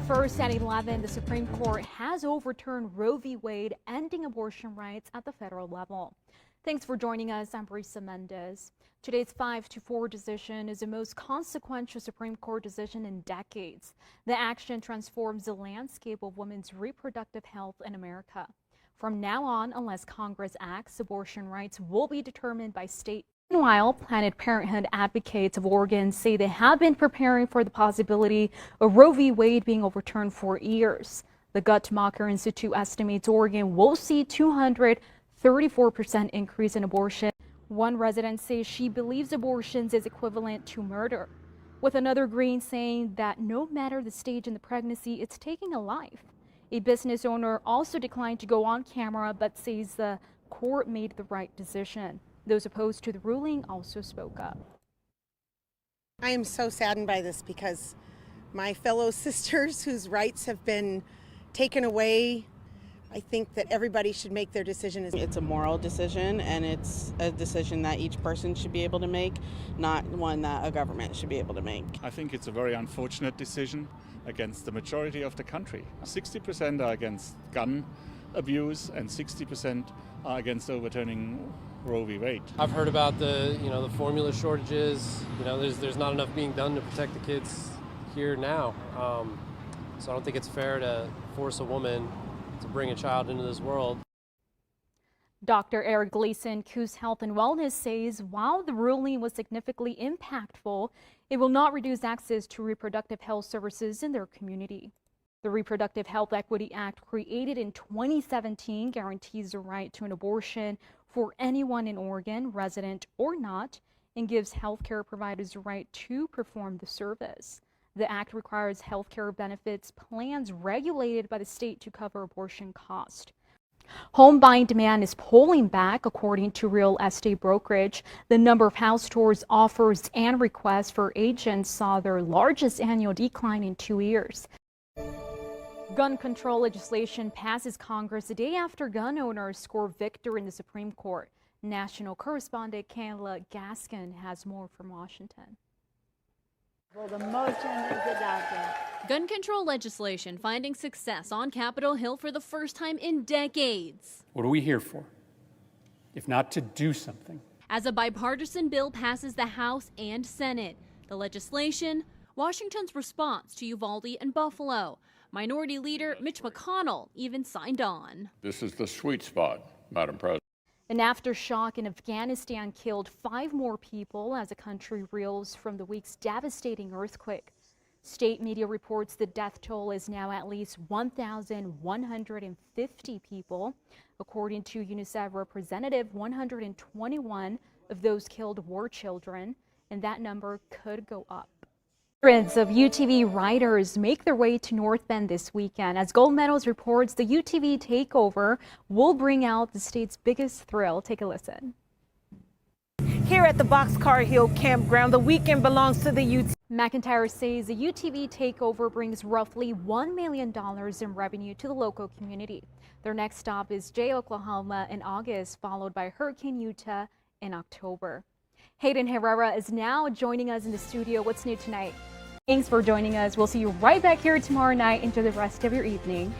First at 11, the Supreme Court has overturned Roe v. Wade, ending abortion rights at the federal level. Thanks for joining us. I'm Brisa Mendez. Today's 5-4 decision is the most consequential Supreme Court decision in decades. The action transforms the landscape of women's reproductive health in America. From now on, unless Congress acts, abortion rights will be determined by state. Meanwhile, Planned Parenthood advocates of Oregon say they have been preparing for the possibility of Roe v. Wade being overturned for years. The Guttmacher Institute estimates Oregon will see 234% increase in abortion. One resident says she believes abortions is equivalent to murder, with another agreeing saying that no matter the stage in the pregnancy, it's taking a life. A business owner also declined to go on camera but says the court made the right decision. Those opposed to the ruling also spoke up. I am so saddened by this because my fellow sisters whose rights have been taken away, I think that everybody should make their decision. It's a moral decision, and it's a decision that each person should be able to make, not one that a government should be able to make. I think it's a very unfortunate decision against the majority of the country. 60% are against gun abuse and 60% are against overturning Roe v. Wade. I've heard about the formula shortages. There's not enough being done to protect the kids here now. So I don't think it's fair to force a woman to bring a child into this world. Dr. Eric Gleason, Coos Health and Wellness, says while the ruling was significantly impactful, it will not reduce access to reproductive health services in their community. The Reproductive Health Equity Act, created in 2017, guarantees the right to an abortion for anyone in Oregon, resident or not, and gives healthcare providers the right to perform the service. The act requires healthcare benefits plans regulated by the state to cover abortion costs. Home buying demand is pulling back, according to real estate brokerage. The number of house tours, offers, and requests for agents saw their largest annual decline in 2 years. Gun control legislation passes Congress a day after gun owners score victory in the Supreme Court. National correspondent Kayla Gaskin has more from Washington. Well, the motion is adopted. Gun control legislation finding success on Capitol Hill for the first time in decades. What are we here for, if not to do something? As a bipartisan bill passes the House and Senate, the legislation, Washington's response to Uvalde and Buffalo. Minority Leader Mitch McConnell even signed on. This is the sweet spot, Madam President. An aftershock in Afghanistan killed 5 more people as the country reels from the week's devastating earthquake. State media reports the death toll is now at least 1,150 people. According to UNICEF representative, 121 of those killed were children, and that number could go up. Hundreds of UTV riders make their way to North Bend this weekend. As Gold Medals reports, the UTV takeover will bring out the state's biggest thrill. Take a listen. Here at the Boxcar Hill Campground, the weekend belongs to the UTV. McIntyre says the UTV takeover brings roughly $1 million in revenue to the local community. Their next stop is Jay, Oklahoma in August, followed by Hurricane Utah in October. Hayden Herrera is now joining us in the studio. What's new tonight? Thanks for joining us. We'll see you right back here tomorrow night. Enjoy the rest of your evening.